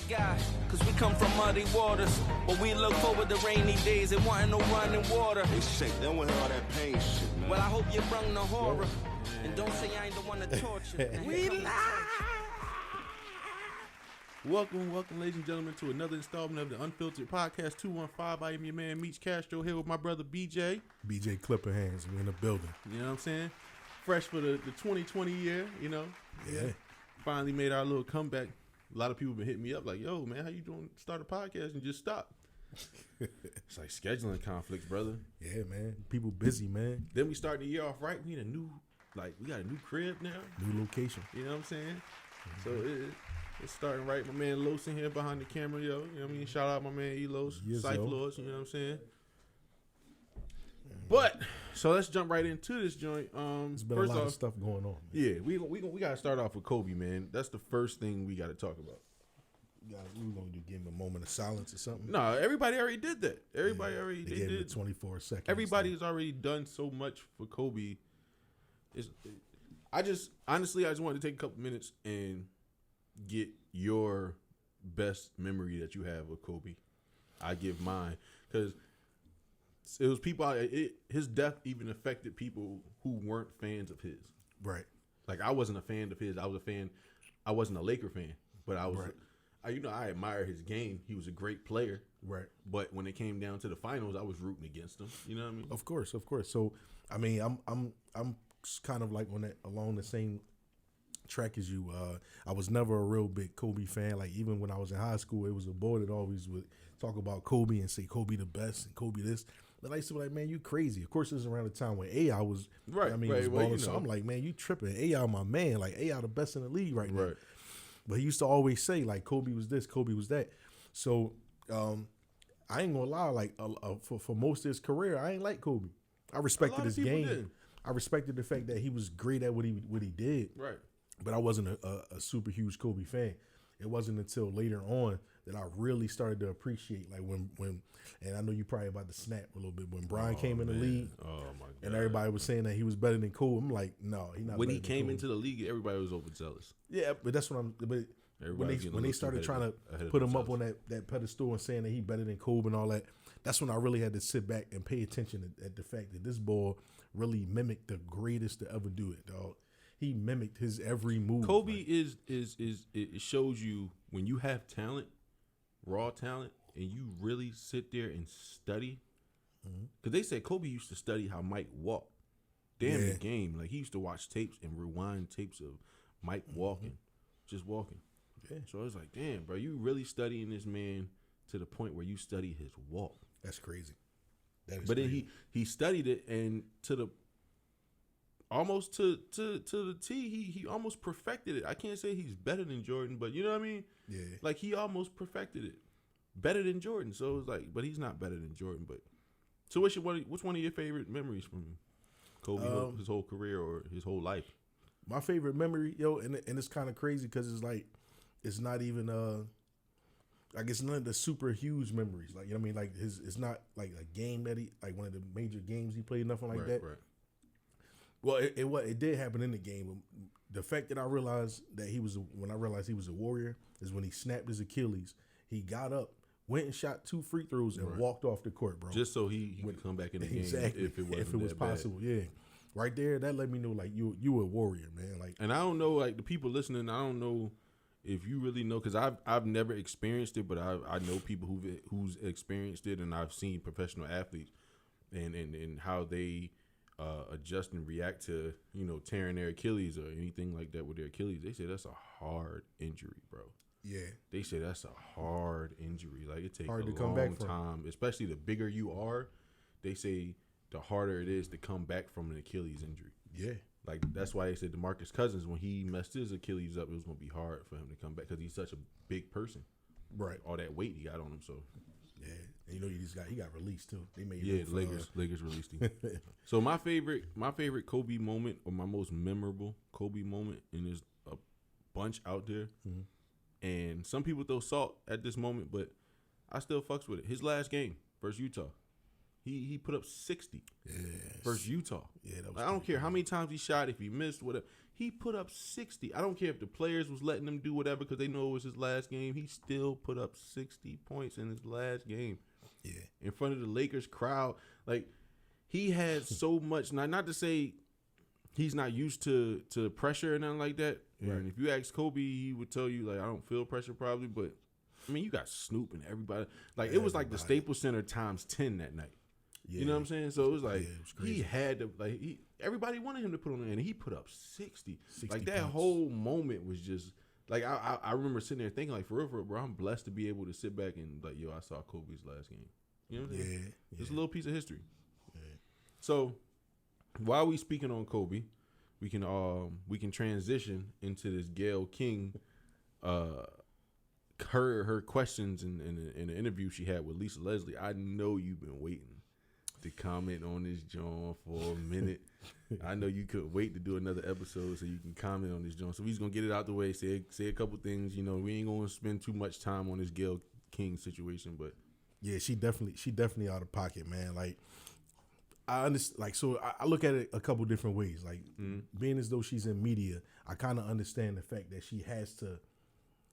sky, cause we come from muddy waters. But we look forward to rainy days and wanting no running water. They shake, they don't want to hear all that pain shit, man. Well, I hope you brung the horror. And don't say I ain't the one to torture. We live. Welcome, ladies and gentlemen, to another installment of the Unfiltered Podcast 215. I am your man, Meech Castro, here with my brother, BJ. BJ Clipper Hands, we in the building. You know what I'm saying? Fresh for the 2020 year, you know? Yeah. Finally made our little comeback. A lot of people been hitting me up like, yo, man, how you doing? Start a podcast and just stop. It's like scheduling conflicts, brother. Yeah, man. People busy, man. Then we start the year off right. We need a new, we got a new crib now. New location. You know what I'm saying? So it's starting right. My man Los in here behind the camera, yo. You know what I mean? Shout out my man Elos, Yes, Cypher yo. Lords, you know what I'm saying? But so let's jump right into this joint. There's been First a lot off, of stuff going on. Man. yeah, we gotta start off with Kobe, man. That's the first thing we gotta talk about. We were going to give him a moment of silence or something. No, everybody already did that. Everybody already they they gave him did. 24 seconds. Everybody's already done so much for Kobe. I just wanted to take a couple minutes and get your best memory that you have of Kobe. I give mine because it was people. His death even affected people who weren't fans of his. Right. Like I wasn't a fan of his. I was a fan. I wasn't a Laker fan, but I was. Right. I admire his game. He was a great player. Right. But when it came down to the finals, I was rooting against him. You know what I mean? Of course. So, I mean, I'm kind of like along the same track as you. I was never a real big Kobe fan. Like even when I was in high school, it was a boy that always would talk about Kobe and say Kobe the best and Kobe this. But I used to be like, man, you crazy. Of course, this is around the time when AI was right. I mean, right. was Well, balling, so I'm like, man, you tripping. AI, my man. Like AI, the best in the league right now. Right. But he used to always say like Kobe was this, Kobe was that. So I ain't gonna lie, like for most of his career, I ain't like Kobe. I respected his game. Did. I respected the fact that he was great at what he did. Right. But I wasn't a super huge Kobe fan. It wasn't until later on that I really started to appreciate, like when and I know you probably about to snap a little bit when Brian came in the league. Oh my god! And everybody was saying that he was better than Kobe. I'm like, no, he's not. When better he than came Kobe. into the league, everybody was overzealous. Yeah, but that's what I'm. But when they started trying to put him up on that pedestal and saying that he better than Kobe and all that, that's when I really had to sit back and pay attention at the fact that this boy really mimicked the greatest to ever do it, dog. He mimicked his every move. Kobe is it shows you when you have talent, raw talent, and you really sit there and study. Because they said Kobe used to study how Mike walked. Damn the game. Like he used to watch tapes and rewind tapes of Mike walking, just walking. Yeah. So I was like, damn, bro, you really studying this man to the point where you study his walk. That's crazy. That is But crazy. then he studied it and to the almost to the T, he almost perfected it. I can't say he's better than Jordan, but you know what I mean? Yeah. Like he almost perfected it. Better than Jordan. So it was like, but he's not better than Jordan. But so what's one of your favorite memories from Kobe, his whole career or his whole life? My favorite memory, and it's kind of crazy because it's like it's not even I guess none of the super huge memories. Like, you know what I mean? Like it's not like a game that he, like one of the major games he played, nothing like that. Right. Well, it did happen in the game. The fact that I realized that when I realized he was a warrior is when he snapped his Achilles. He got up, went and shot 2 free throws and walked off the court, bro. Just so he would come back in the game if it was possible. Yeah. Right there, that let me know like you a warrior, man. Like, and I don't know, like the people listening, I don't know if you really know, because I've never experienced it, but I know people who's experienced it, and I've seen professional athletes and how they adjust and react to, you know, tearing their Achilles or anything like that with their Achilles. They say that's a hard injury, bro. yeah, They say that's a hard injury. Like it takes Hard a to come long back from. time, especially the bigger you are. They say the harder it is to come back from an Achilles injury. yeah. Like that's why they said DeMarcus Cousins, when he messed his Achilles up, it was gonna be hard for him to come back because he's such a big person. Right. All that weight he got on him. So Yeah. And you know he got released too. They made yeah, him Lakers released him. So my favorite Kobe moment, or my most memorable Kobe moment, and there's a bunch out there, and some people throw salt at this moment, but I still fucks with it. His last game versus Utah, He put up 60 versus Yes. Utah. Yeah, that was Like, I don't pretty care how many times he shot, if he missed, whatever. He put up 60. I don't care if the players was letting him do whatever because they know it was his last game. He still put up 60 points in his last game. Yeah. In front of the Lakers crowd. Like, he had so much. Not to say he's not used to pressure and nothing like that. Right. And if you ask Kobe, he would tell you, like, I don't feel pressure probably. But, I mean, you got Snoop and everybody. Like, it was like the Staples Center times 10 that night. Yeah. You know what I'm saying? So it was like, Yeah, it was crazy. he had to, like, everybody wanted him to put on there, and he put up 60. 60 Like, that points. whole moment was just, like, I remember sitting there thinking, like, for real, bro, I'm blessed to be able to sit back and, like, yo, I saw Kobe's last game. You know what I'm saying? Yeah. It's a little piece of history. Yeah. So, while we speaking on Kobe, we can transition into this Gayle King, her questions in the interview she had with Lisa Leslie. I know you've been waiting to comment on this John for a minute. I know you couldn't wait to do another episode so you can comment on this John. So we're just gonna get it out the way, say a couple things. You know, we ain't gonna spend too much time on this Gayle King situation, but Yeah, she definitely out of pocket, man. Like, I understand. Like, so I look at it a couple different ways. Like, being as though she's in media, I kind of understand the fact that she has to.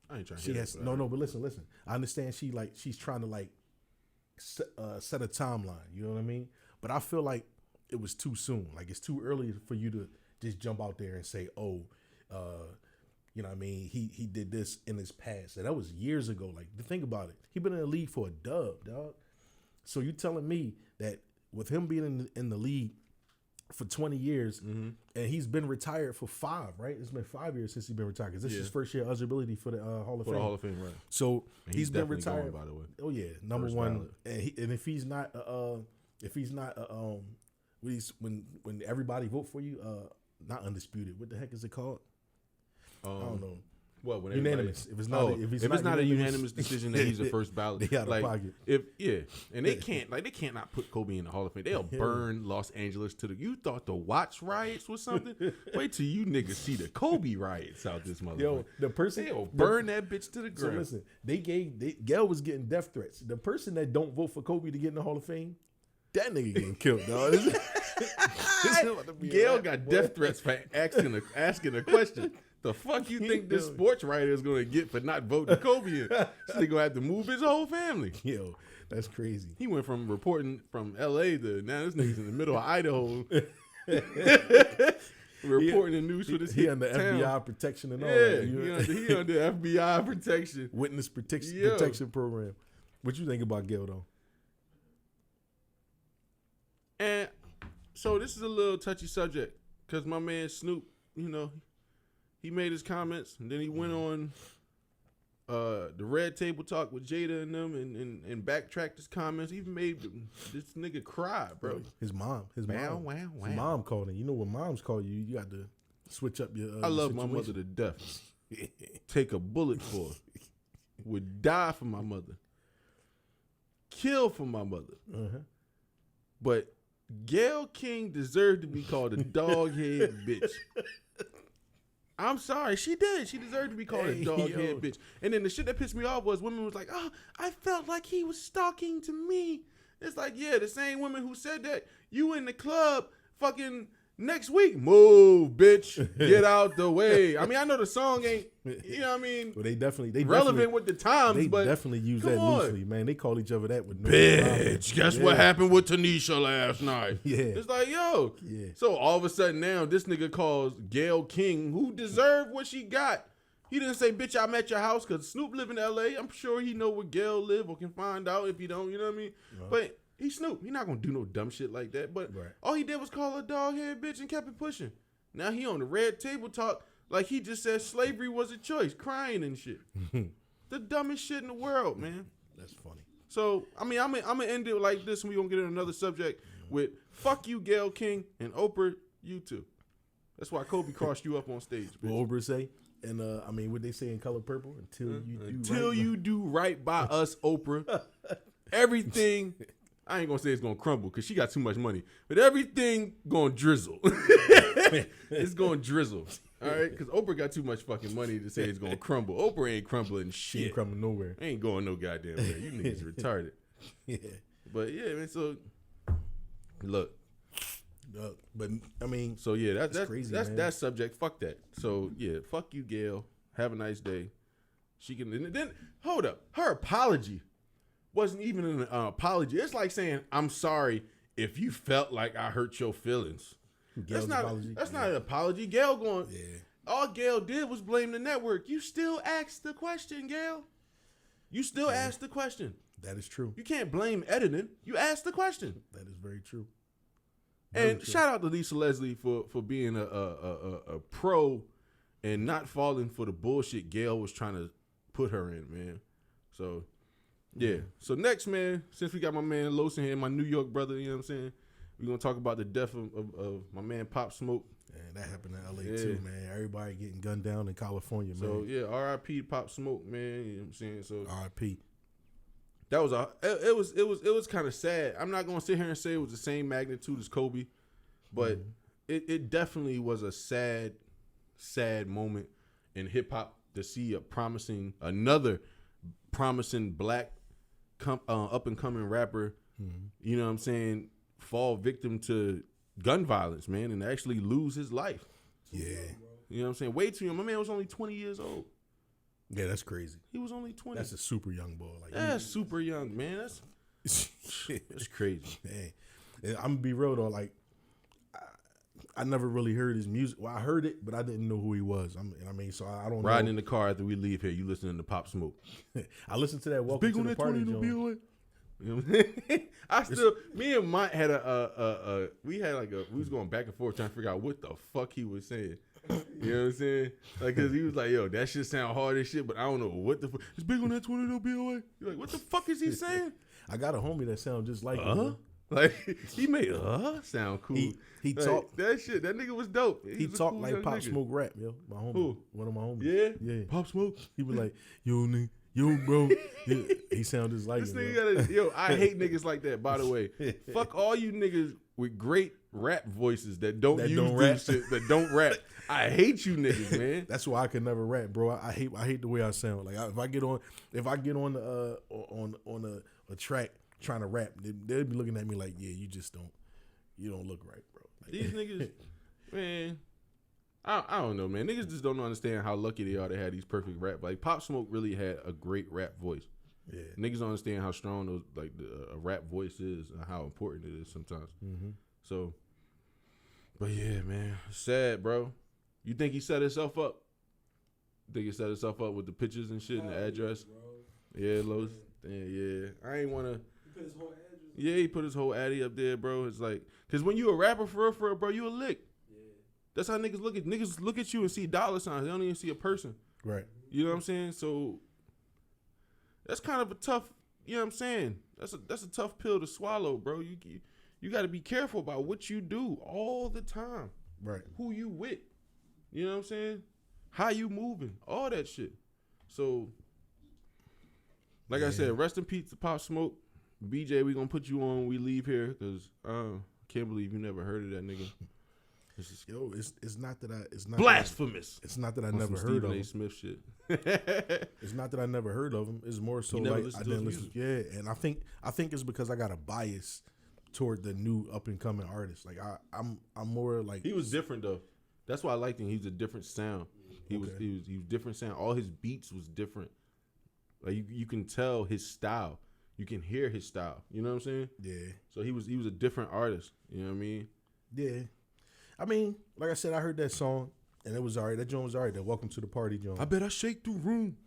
I ain't trying. She has no, but listen. I understand she's trying to like set a timeline. You know what I mean? But I feel like it was too soon. Like, it's too early for you to just jump out there and say, oh, you know what I mean? He did this in his past. And that was years ago. Like, think about it. He been in the league for a dub, dog. So you telling me that with him being in the league for 20 years, and he's been retired for 5, right? It's been 5 years since he's been retired. Because this is his first year eligibility for the Hall of for Fame. the Hall of Fame, right? So And he's been definitely retired. going, by the way. Oh yeah, number First one. ballot. And if he's not, when everybody vote for you, not undisputed. What the heck is it called? I don't know. Well, when Unanimous. If it's not, if it's not a unanimous decision that he's the first ballot, they out of like, pocket. And they can't not put Kobe in the Hall of Fame. They'll burn Los Angeles to the. You thought the Watts riots was something? Wait till you niggas see the Kobe riots out this motherfucker. Yo, the person They'll burn that bitch to the So ground. listen, Gayle was getting death threats. The person that don't vote for Kobe to get in the Hall of Fame, that nigga getting killed, dog. Gayle got death threats for asking a question. The fuck you think this sports writer is gonna get for not voting Kobe in? So they gonna have to move his whole family. Yo, that's crazy. He went from reporting from L.A. to now this nigga's in the middle of Idaho. Reporting the news for this He hit under town. FBI protection and all Yeah, that. he under FBI protection. Witness protection Yo. protection program. What you think about Gayle though? And so this is a little touchy subject because my man Snoop, you know, he made his comments and then he went on the Red Table Talk with Jada and them and backtracked his comments. He even made this nigga cry, bro. His mom. Wow. His mom called him. You know when moms call you, you got to switch up your. I love situation. my mother to death. Take a bullet for her. Would die for my mother. Kill for my mother. Uh-huh. But Gayle King deserved to be called a dog-head bitch. I'm sorry, she did. She deserved to be called a dog-head bitch. And then the shit that pissed me off was women was like, oh, I felt like he was stalking to me. It's like, yeah, the same women who said that, you in the club fucking next week. Move, bitch. Get out the way. I mean, I know the song ain't, you know what I mean? Well, they definitely relevant with the times, They but definitely use come that on. loosely, man. They call each other that with no Bitch, guess what Yeah. happened with Tanisha last night? Yeah. It's like, yo. Yeah. So all of a sudden now, this nigga calls Gayle King, who deserved what she got. He didn't say, bitch, I'm at your house, because Snoop live in L.A. I'm sure he know where Gayle live or can find out if he don't, you know what I mean? But he's Snoop. He not going to do no dumb shit like that. But all he did was call her a dog-head bitch and kept it pushing. Now he on the Red Table Talk like he just said slavery was a choice, crying and shit. The dumbest shit in the world, man. That's funny. So, I mean, I'm gonna end it like this, and we're going to get in another subject with fuck you, Gayle King, and Oprah, you too. That's why Kobe crossed you up on stage, bitch. What Oprah say? And I mean, what they say in Color Purple? Until you do right by us, Oprah, everything, I ain't going to say it's going to crumble because she got too much money, but everything going to drizzle. It's going to drizzle. All right? Because Oprah got too much fucking money to say it's going to crumble. Oprah ain't crumbling she shit. ain't crumbling nowhere. Ain't going no goddamn way. You niggas retarded. Yeah. But yeah, man, so Look. But I mean, So yeah, that's crazy. That's man. that subject. Fuck that. So yeah, fuck you, Gail. Have a nice day. She can then hold up. Her apology wasn't even an apology. It's like saying, "I'm sorry if you felt like I hurt your feelings." Gail's apology. That's not an apology. Gail going. Yeah. All Gail did was blame the network. You still asked the question, Gail. You still asked the question. That is true. You can't blame editing. You asked the question. That is very true. And shout out to Lisa Leslie for being a pro and not falling for the bullshit Gail was trying to put her in, man. So, yeah. So next, man, since we got my man Losen here, my New York brother, you know what I'm saying? We're going to talk about the death of my man Pop Smoke. And that happened in LA too, man. Everybody getting gunned down in California, man. So, yeah, R.I.P. Pop Smoke, man. You know what I'm saying? So R.I.P. That was it was kind of sad. I'm not gonna sit here and say it was the same magnitude as Kobe, but it definitely was a sad moment in hip hop to see another promising black up and coming rapper, you know what I'm saying, fall victim to gun violence, man, and actually lose his life. Yeah. You know what I'm saying? Way too young. My man was only 20 years old. Yeah, that's crazy. He was only 20. That's a super young boy. Like That's super young, man. That's crazy. Man. And I'm gonna be real though. Like, I never really heard his music. Well, I heard it, but I didn't know who he was. So I don't. Riding know. in the car after we leave here, you listening to Pop Smoke. I listened to that. Welcome to the party, John. You know what I'm saying? Me and Mike had we was going back and forth trying to figure out what the fuck he was saying. You know what I'm saying? Like, cause he was like, yo, that shit sound hard as shit, but I don't know what the fuck. It's big on that 20 no BOA. You're like, what the fuck is he saying? I got a homie that sound just like him. Like, he made sound cool. He like, talked. That shit, that nigga was dope. He talked cool like Pop nigga. Smoke rap, yo. My homie. Who? One of my homies. Yeah? Yeah. Pop Smoke? He was like, yo, nigga. Yo, bro. He sounded just like This him. nigga I hate niggas like that, by the way. Fuck all you niggas with great rap voices that don't this shit, that don't rap. I hate you niggas, man. That's why I can never rap, bro. I hate the way I sound. Like if I get on a track trying to rap, they'll be looking at me like, yeah, you don't look right, bro. Like, These niggas, man, I don't know, man. Niggas just don't understand how lucky they are to have these perfect rap. Like Pop Smoke really had a great rap voice. Yeah. Niggas don't understand how strong those a rap voice is and how important it is sometimes. Mm-hmm. So, but yeah, man, sad, bro. You think he set himself up? Think he set himself up with the pictures and shit and the address? Yeah, Los. Yeah. I ain't wanna. He put his whole address. Yeah, he put his whole addy up there, bro. It's like, cause when you a rapper for real, bro, you a lick. Yeah. That's how niggas look at you and see dollar signs. They don't even see a person. right. You know what I'm saying? So that's kind of a tough. You know what I'm saying? That's a tough pill to swallow, bro. You got to be careful about what you do all the time. Right. Who you with? You know what I'm saying? How you moving? All that shit. So, like I said, rest in peace to Pop Smoke. BJ, we gonna put you on when we leave here because can't believe you never heard of that nigga. Yo, it's not that it's not Blasphemous. It's not that I On never some heard Stephen of A. him. Smith shit. It's not that I never heard of him. It's more so You never like listened I to didn't his listen. Yeah, and I think it's because I got a bias toward the new up and coming artists. Like I'm more like He was different though. That's why I liked him. He was a different sound. He was different sound. All his beats was different. Like you can tell his style. You can hear his style. You know what I'm saying? yeah. So he was a different artist. You know what I mean? Yeah. I mean, like I said, I heard that song and it was all right. That joint was all right. That Welcome to the Party joint. I bet I shake the room.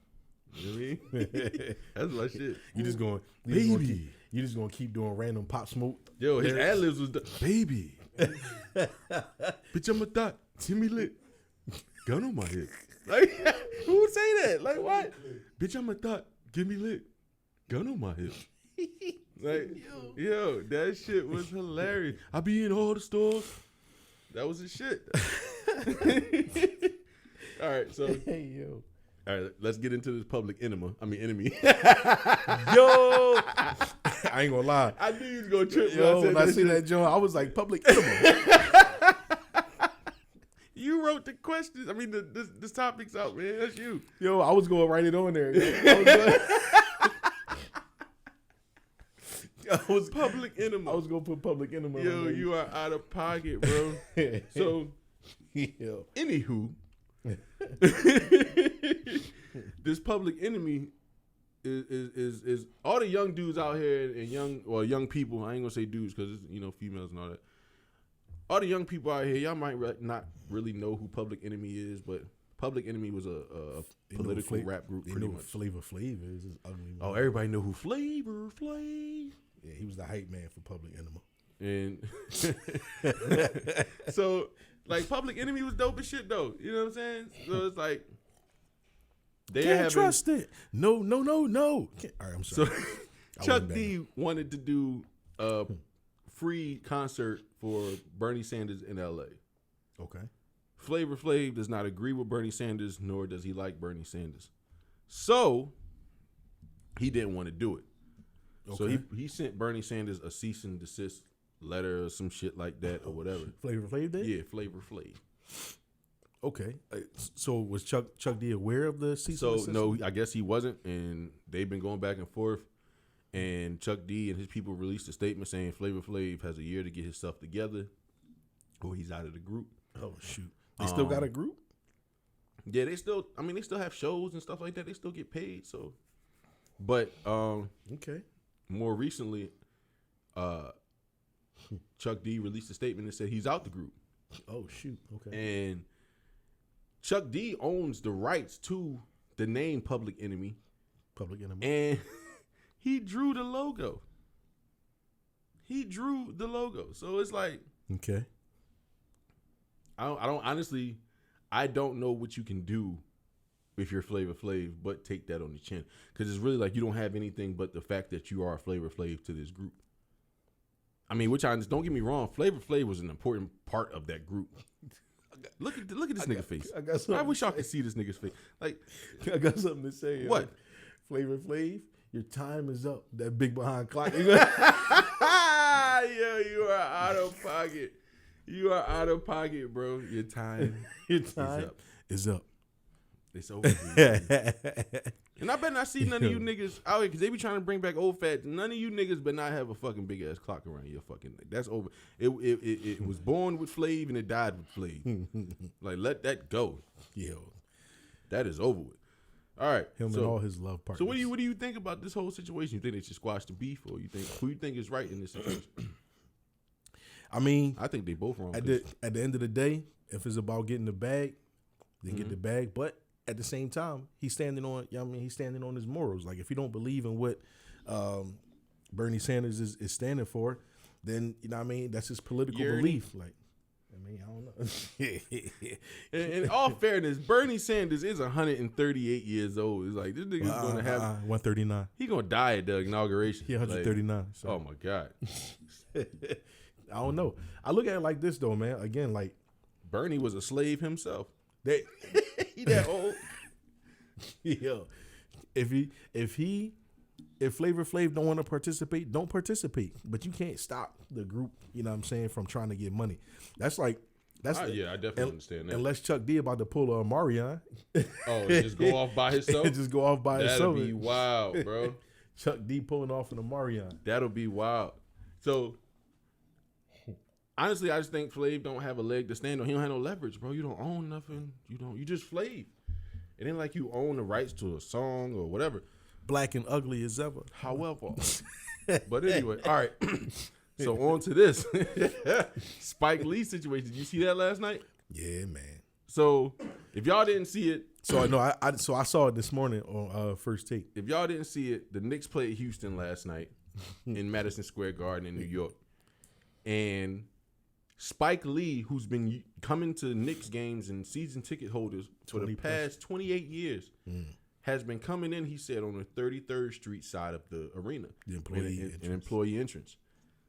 You know what I mean? That's my shit. You just going, Baby. You just gonna keep doing random Pop Smoke. Yo, his ad libs was baby. Bitch, I'm a thought. Timmy lit. Gun on my head. Like, who would say that? Like, what? Bitch, I'm a thought. Give me lit. Gun on my hip. Like, yo, that shit was hilarious. I be in all the stores. That was his shit. All right, so Hey yo. all right, let's get into this public enemy. Yo. I ain't gonna lie. I knew you was gonna trip. Yo, when I said seen shit. that joint, I was like, public enemy. You wrote the questions. I mean, this topic's out, man. That's you. Yo, I was gonna write it on there. I was like, Public Enema. I was gonna put Public Enema. Yo, you are out of pocket, bro. So, Yo. anywho, this Public Enemy is all the young dudes out here and young people. I ain't gonna say dudes because it's females and all that. All the young people out here, y'all might not really know who Public Enemy is, but Public Enemy was a political rap group. They pretty know much. Flavor Flav is this ugly. Oh, everybody know who Flavor Flav. Yeah, he was the hype man for Public Enema. And so, like, Public Enemy was dope as shit, though. You know what I'm saying? So it's like they Can't trust it. No. All right, I'm sorry. So Chuck D wanted to do a free concert for Bernie Sanders in L.A. Okay. Flavor Flav does not agree with Bernie Sanders, nor does he like Bernie Sanders. So he didn't want to do it. Okay. So he sent Bernie Sanders a cease and desist letter or some shit like that or whatever. Flavor Flav did? Yeah, Flavor Flav. Okay. So was Chuck D aware of the cease and desist? No, I guess he wasn't, and they've been going back and forth. And Chuck D and his people released a statement saying Flavor Flav has a year to get his stuff together, or he's out of the group. Oh shoot! They still got a group? Yeah, they still have shows and stuff like that. They still get paid. So, but okay. More recently, Chuck D released a statement that said he's out the group. Oh shoot! Okay. And Chuck D owns the rights to the name Public Enemy. Public Enemy. And he drew the logo. So it's like, okay. I don't know what you can do if you're Flavor Flav, but take that on the chin. Because it's really like you don't have anything but the fact that you are a Flavor Flav to this group. I mean, don't get me wrong, Flavor Flav was an important part of that group. Look at this nigga face. I wish y'all could see this nigga's face. Like, I got something to say. What? Flavor Flav, your time is up. That big behind clock. Yo, you are out of pocket. You are out of pocket, bro. Your time is up. It's over. And I better not see none of you niggas out here because they be trying to bring back old fat. None of you niggas better not have a fucking big ass clock around your fucking neck. That's over. It was born with Flav and it died with Flav. Like, let that go. Yo, that is over with. All right, him and all his love partners. So what do you think about this whole situation? You think they should squash the beef, or who you think is right in this situation? I mean, I think they both wrong. At the end of the day, if it's about getting the bag, then get the bag. But at the same time, he's standing on. He's standing on his morals. Like, if you don't believe in what Bernie Sanders is standing for, then that's his political belief. Like, I don't know. in all fairness, Bernie Sanders is 138 years old. It's like this nigga's gonna have 139. He gonna die at the inauguration. He 139. Like, so. Oh my god. I don't know. I look at it like this though, man. Again, like Bernie was a slave himself. He that old. Yo, if Flavor Flav don't want to participate, don't participate. But you can't stop the group, you know what I'm saying, from trying to get money. I definitely understand that. Unless Chuck D about to pull a Marion. Oh, just go off by himself? Just go off by himself. That'd be wild, bro. Chuck D pulling off in a Marion. That'll be wild. So, honestly, I just think Flav don't have a leg to stand on. He don't have no leverage, bro. You don't own nothing. You just Flav. It ain't like you own the rights to a song or whatever. Black and ugly as ever. However. But anyway, all right. So on to this. Spike Lee situation. Did you see that last night? Yeah, man. So if y'all didn't see it. So I saw it this morning on First Take. If y'all didn't see it, the Knicks played Houston last night in Madison Square Garden in New York. And Spike Lee, who's been coming to Knicks games and season ticket holders for the past 28 years, has been coming in, he said, on the 33rd Street side of the arena. The employee entrance.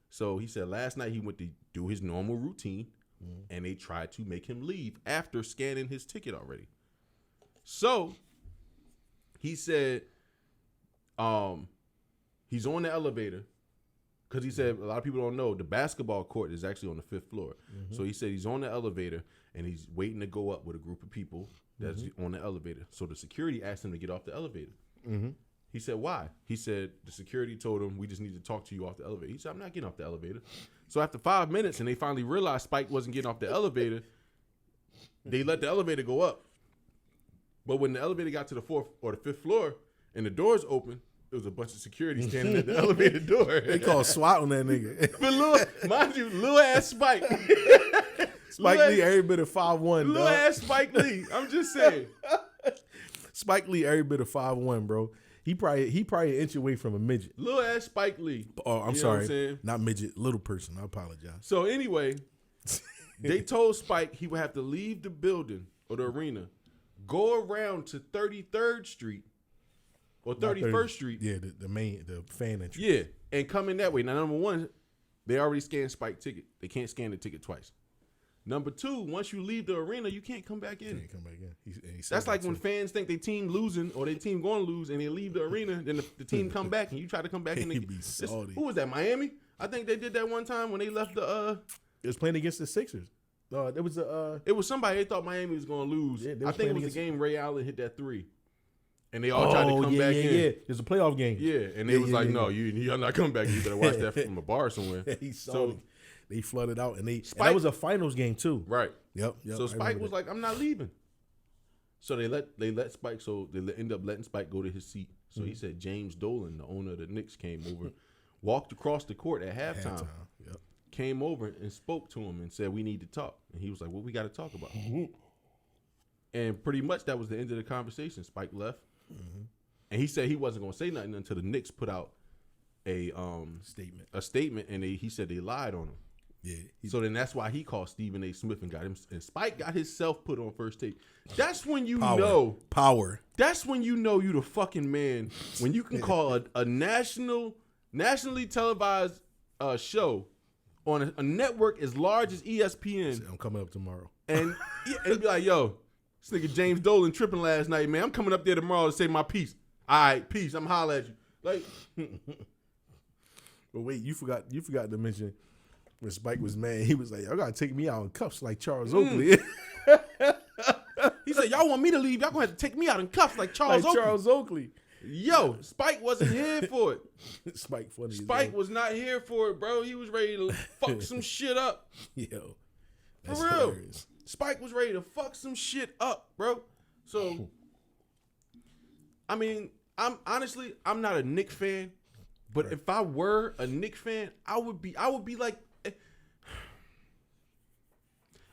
So he said last night he went to do his normal routine, and they tried to make him leave after scanning his ticket already. So he said he's on the elevator. Because he said, a lot of people don't know, the basketball court is actually on the 5th floor. So he said he's on the elevator, and he's waiting to go up with a group of people that's on the elevator. So the security asked him to get off the elevator. He said, why? He said, the security told him, we just need to talk to you off the elevator. He said, I'm not getting off the elevator. So after 5 minutes, and they finally realized Spike wasn't getting off the elevator, they let the elevator go up. But when the elevator got to the 4th or the 5th floor and the doors opened, there was a bunch of security standing at the elevator door. They called SWAT on that nigga. But mind you, little ass Spike. Spike Lee, every bit of 5'1", Little ass Spike Lee. I'm just saying. Spike Lee, every bit of 5'1", bro. He probably an inch away from a midget. Little ass Spike Lee. Oh, I'm You know sorry. what I'm saying? Not midget, little person. I apologize. So anyway, they told Spike he would have to leave the building or the arena, go around to 33rd Street or 31st Street. Yeah, the fan entrance. Yeah, and come in that way. Now, number one, they already scanned Spike ticket. They can't scan the ticket twice. Number two, once you leave the arena, you can't come back in. Can't come back in. He That's like when fans think their team losing or their team going to lose and they leave the arena, then the team come back and you try to come back in. He be salty. Who was that, Miami? I think they did that one time when they left the... It was playing against the Sixers. It was somebody they thought Miami was going to lose. Yeah, I think it was the game Ray Allen hit that 3. And they all tried to come back in. Yeah, it's a playoff game. Yeah, and they was like, no, you're not coming back. You better watch that from a bar somewhere. He's salty. So they flooded out, and that was a finals game too. Right. Yep. So Spike was like, I'm not leaving. So they let Spike. So they end up letting Spike go to his seat. So he said James Dolan, the owner of the Knicks, came over, walked across the court at halftime. Yep. Came over and spoke to him and said, we need to talk. And he was like, what we got to talk about? And pretty much that was the end of the conversation. Spike left. And he said he wasn't going to say nothing until the Knicks put out a statement, and he said they lied on him. Yeah. So then that's why he called Stephen A. Smith and got him. And Spike got himself put on First Take. That's when you know. That's when you know you the fucking man. When you can call a nationally televised show on a network as large as ESPN. I'm coming up tomorrow. And be like, yo, this nigga James Dolan tripping last night, man. I'm coming up there tomorrow to say my piece. All right, peace. I'm holla at you. Like, but wait, you forgot to mention when Spike was mad. He was like, "Y'all gotta take me out in cuffs like Charles Oakley." He said, "Y'all want me to leave? Y'all gonna have to take me out in cuffs like Charles Oakley." Charles Oakley. Yo, Spike wasn't here for it. Spike funny. Spike was not here for it, bro. He was ready to fuck some shit up. Yo, that's for real. Hilarious. Spike was ready to fuck some shit up, bro. So, I mean, I'm not a Knicks fan, but right. If I were a Knicks fan, I would be like,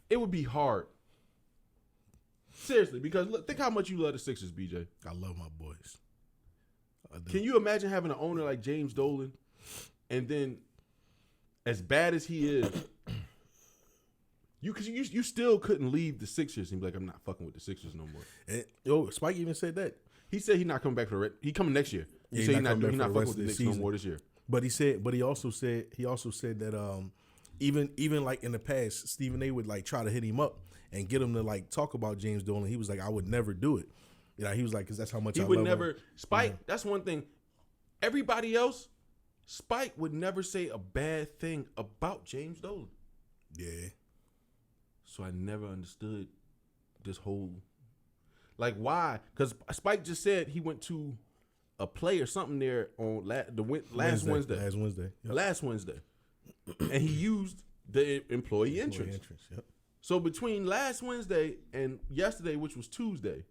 it would be hard. Seriously, because look, think how much you love the Sixers, BJ. I love my boys. Can you imagine having an owner like James Dolan, and then, as bad as he is, you still couldn't leave the Sixers and be like, I'm not fucking with the Sixers no more. And, Spike even said that. He said he's not coming back for the he coming next year. He said he's not fucking with the Knicks no more this year. But he also said that even like in the past, Stephen A. would like try to hit him up and get him to like talk about James Dolan. He was like, I would never do it. You know, he was like, because that's how much I love him. He would never. Spike. Yeah. That's one thing. Everybody else, Spike would never say a bad thing about James Dolan. Yeah. So I never understood this whole, like, why? Because Spike just said he went to a play or something there on last Wednesday. Yep. Last Wednesday. And he used the employee entrance. Yep. So between last Wednesday and yesterday, which was Tuesday,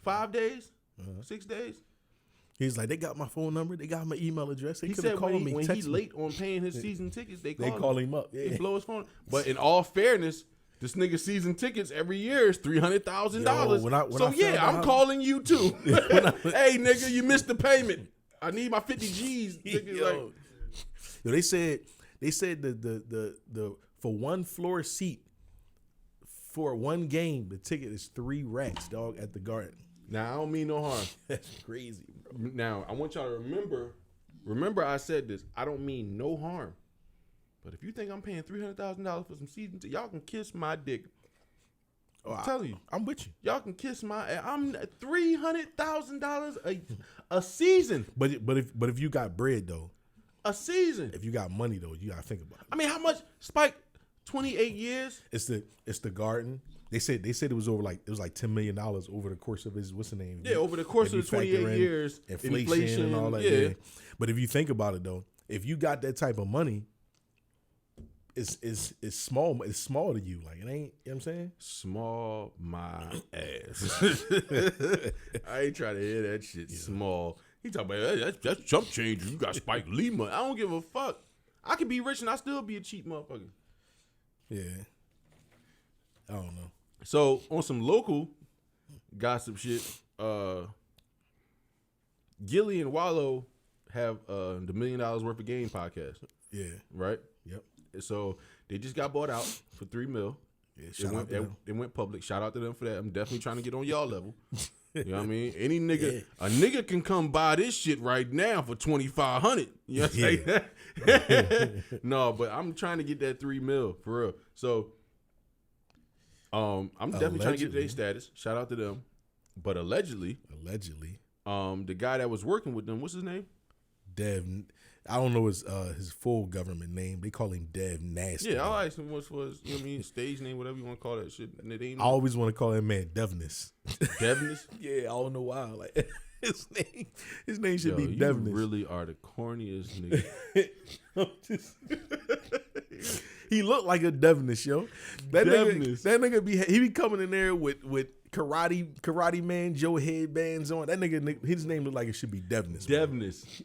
5 days, 6 days. He's like, they got my phone number, they got my email address. They could have called me. When he's late on paying his season tickets, they call him up. Yeah. They blow his phone. But in all fairness, this nigga season tickets every year is $300,000. I'm calling you too. Hey nigga, you missed the payment. I need my 50 G's. Nigga, they said the for one floor seat for one game, the ticket is $3 dog, at the Garden. Now I don't mean no harm. That's crazy, bro. Now I want y'all to remember I said this. I don't mean no harm. But if you think I'm paying $300,000 for some season tickets, y'all can kiss my dick. I'm telling you, I'm with you. Y'all can kiss my. I'm $300,000 a season. But if you got bread though, a season. If you got money though, you gotta think about it. I mean, how much? Spike, 28 years. It's the Garden. They said it was over like $10 million over the course of his what's the name? Yeah, over the course of the 28 years, inflation and all that. Yeah. But if you think about it though, if you got that type of money, it's small. It's small to you. Like it ain't. You know what I'm saying? Small my ass. I ain't trying to hear that shit. Small. He talking about that's chump change. You got Spike Lee money. I don't give a fuck. I could be rich and I still be a cheap motherfucker. Yeah. I don't know. So on some local gossip shit, Gilly and Wallow have the $1 Million Worth of Game podcast. Yeah. Right? Yep. So they just got bought out for $3 million. Yeah, shout out to them. It went public. Shout out to them for that. I'm definitely trying to get on y'all level. You know what I mean? Any nigga, a nigga can come buy this shit right now for $2,500. You know what I'm saying? No, but I'm trying to get that $3 million for real. So, I'm definitely trying to get their status. Shout out to them. But allegedly, the guy that was working with them, what's his name? Dev. I don't know his full government name. They call him Dev Nasty. Yeah, I asked him what's you know what I mean, stage name, whatever you want to call that shit. I always want to call that man Devness. Devness? Yeah, I don't know why. Like his name should be you Devness. Really are the corniest nigga. He looked like a Devness, yo. That nigga be coming in there with karate man Joe headbands on. That nigga, his name look like it should be Devness. Devness.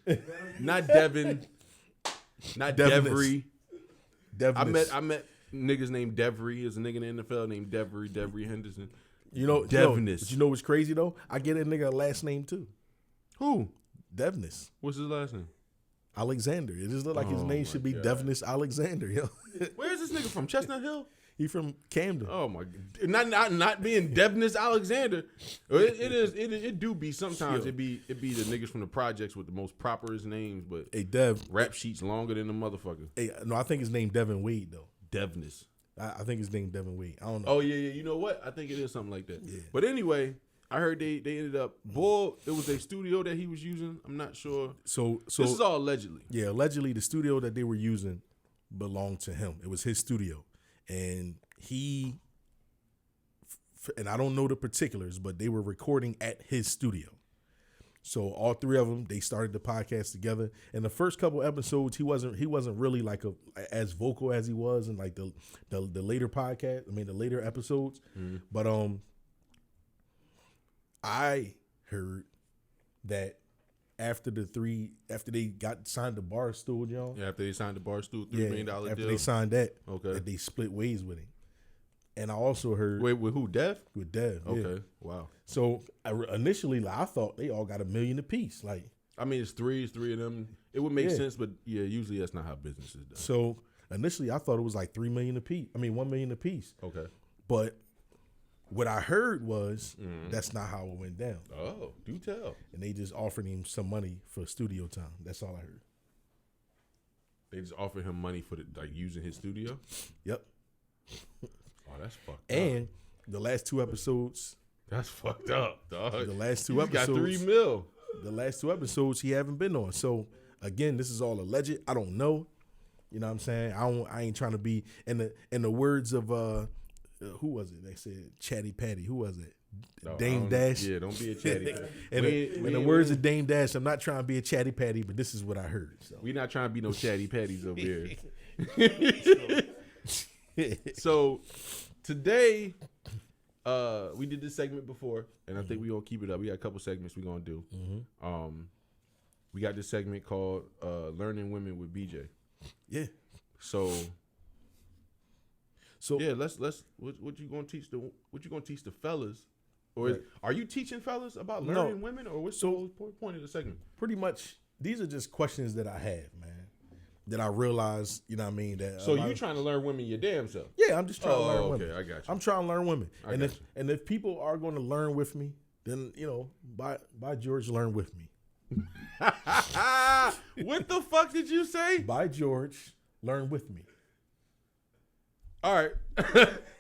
Not Devin. Not Devry. Devness. I met niggas named Devry. There's a nigga in the NFL named Devry Henderson. You know, Devness. But you know what's crazy though? I get a nigga a last name too. Who? Devness. What's his last name? Alexander. It just look like his name should be Devness Alexander, yo. Where's this nigga from? Chestnut Hill? He from Camden. Oh my god! Not being Devness Alexander. It do be sometimes. It be the niggas from the projects with the most properest names, but hey Dev, rap sheets longer than the motherfucker. Hey, no, I think his name Devin Wade though. Devness. I think his name Devin Wade. I don't know. Oh yeah. You know what? I think it is something like that. Yeah. But anyway, I heard they ended up. Boy, it was their studio that he was using. I'm not sure. So this is all allegedly. Yeah, allegedly the studio that they were using belonged to him. It was his studio, and and I don't know the particulars, but they were recording at his studio. So all three of them, they started the podcast together. And the first couple episodes, he wasn't really like as vocal as he was in like the later podcast. I mean the later episodes. Mm-hmm. But I heard that after they got signed to Barstool, John. Yeah, after they signed the Barstool $3 million deal. After they signed that, okay, that they split ways with him. And I also heard with who? Dev? With Dev. Okay. Yeah. Wow. So initially, I thought they all got $1 million apiece. Like, I mean, it's three of them. It would make sense, but yeah, usually that's not how business is done. So initially, I thought it was like $3 million apiece. I mean, $1 million apiece. Okay. But what I heard was that's not how it went down. Oh, do tell. And they just offered him some money for studio time. That's all I heard. They just offered him money for using his studio? Yep. Oh, that's fucked up. And the last two episodes. That's fucked up, dog. The last two episodes. Got $3 million. The last two episodes he haven't been on. So again, this is all alleged. I don't know. You know what I'm saying? I ain't trying to be in the words of who was it? They said Chatty Patty. Who was it? No, Dame Dash. Yeah, don't be a chatty. In the words of Dame Dash, I'm not trying to be a chatty patty, but this is what I heard. So. We not trying to be no chatty patties over here. So today, we did this segment before, and I think we gonna keep it up. We got a couple segments we gonna do. Mm-hmm. We got this segment called "Learning Women with BJ." Yeah. So yeah, let's what you gonna teach the fellas, or are you teaching fellas about learning women, or what's the whole point of the segment? Pretty much, these are just questions that I have, man. That I realize, you know what I mean? That so you trying to learn women your damn self? Yeah, I'm just trying to learn women. Okay, I got you. I'm trying to learn women. And if people are going to learn with me, then, you know, by George, learn with me. What the fuck did you say? By George, learn with me. All right.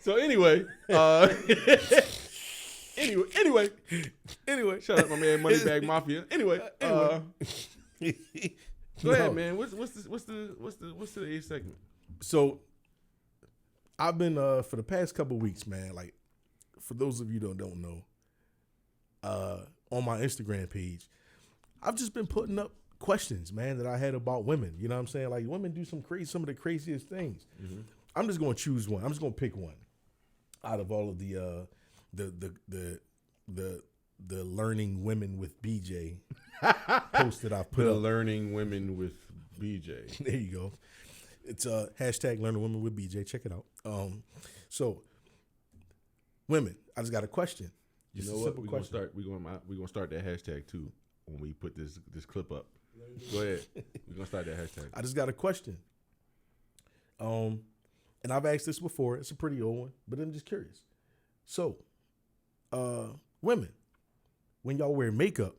So anyway, anyway, shout out my man Moneybag Mafia. Anyway. Go ahead, man. What's today's segment? So I've been for the past couple of weeks, man, like for those of you that don't know, on my Instagram page, I've just been putting up questions, man, that I had about women. You know what I'm saying? Like, women do some of the craziest things. Mm-hmm. I'm just gonna choose one. I'm just gonna pick one out of all of the learning women with BJ post that I've put up. Learning women with BJ. There you go. It's hashtag learning women with BJ. Check it out. So women, I just got a question. You know what? We're gonna start that hashtag too when we put this clip up. Go ahead. We're gonna start that hashtag. I just got a question. And I've asked this before. It's a pretty old one, but I'm just curious. So, women, when y'all wear makeup,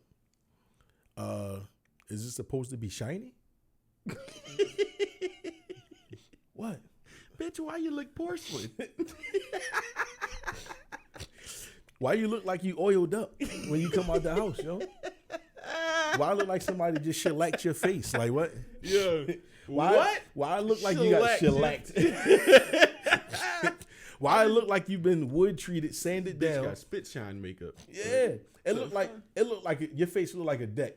is it supposed to be shiny? What? Bitch, why you look porcelain? Why you look like you oiled up when you come out the house, yo? Why I look like somebody just shellacked your face? Like what? Yeah. Why I look like you got shellacked? Why I look like you've been wood treated, sanded down? Got spit shine makeup. Yeah, it looked like your face looked like a deck.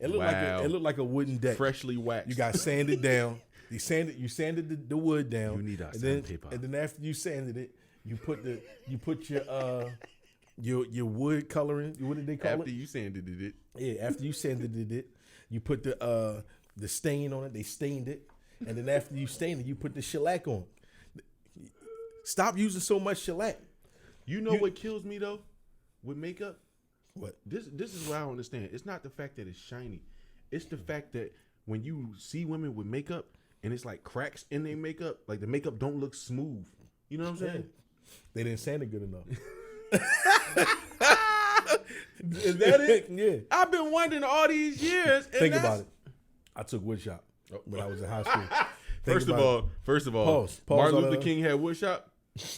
It looked like a wooden deck, freshly waxed. You got sanded down. You sanded the wood down. You need our sandpaper. And then after you sanded it, you put your wood coloring. What did they call it? After you sanded it. Yeah, after you sanded it, you put the stain on it. They stained it, and then after you stained it, you put the shellac on. Stop using so much shellac. You know what kills me though, with makeup? What? This is what I don't understand. It's not the fact that it's shiny. It's the fact that when you see women with makeup and it's like cracks in their makeup, like the makeup don't look smooth. You know what I'm saying? They didn't sand it good enough. Is that it? Yeah. I've been wondering all these years. Think about it. I took wood shop when I was in high school. First of all, Pause Martin Luther King had wood shop.